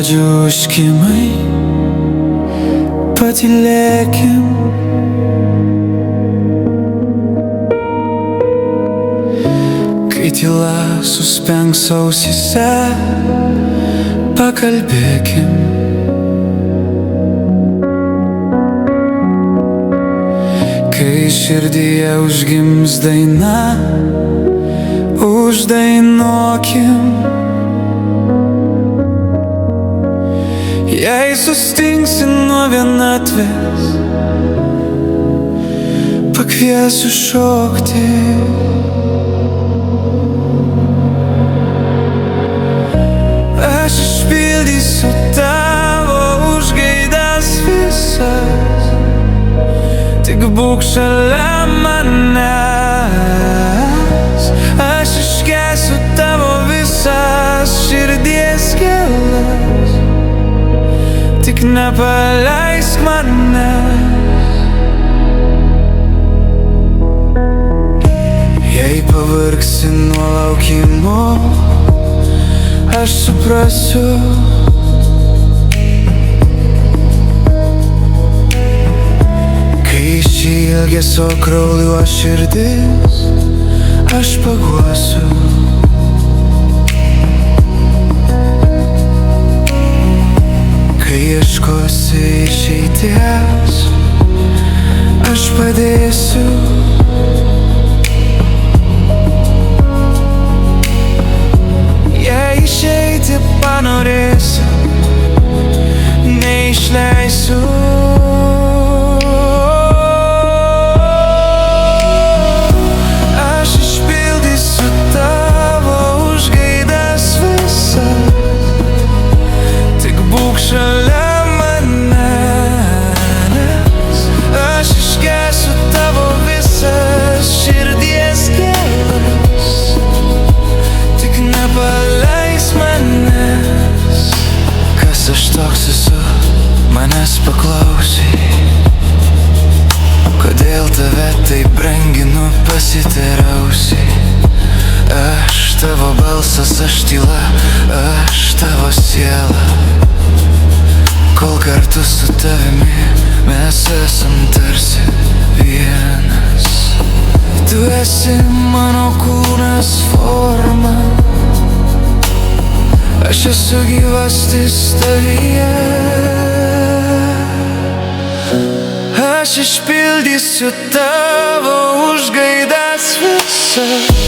medžių užkimai, patylėkim. Kai tyla suspengs ausyse, pakalbėkim. Kai širdyje užgims daina, uždainuokim. Jei sustingsi nuo vienatvės, pakviesiu šokti. Aš išpildysiu tavo užgaidas visas, tik būk šalia manęs. Aš iškęsiu tavo visas širdies gėlas, tik nepaleisk manęs. Jei pavargsi nuo laukimo, aš suprasiu. Kai šį ilgesio kraujuos širdis, aš paguosiu. Kai ieškosi išeities, aš padėsiu. Jei išeiti panorėsi, neišleisiu. Aš išpildysiu tavo užgaidas visas, tik būk šalia manęs. Aš iškęsiu tavo visas širdies gėlas, tik nepaleisk manęs. Kas aš toks esu, manęs paklausai? Kodėl tave taip branginu, pasiteirausiai? Aš tavo balsas, aš tyla, aš tavo siela. Kol kartu su tavimi mes esam tarsi vienas. Tu esi mano kūnas forma, aš esu gyvastis tavyje. Aš išpildysiu tavo užgaidas visas,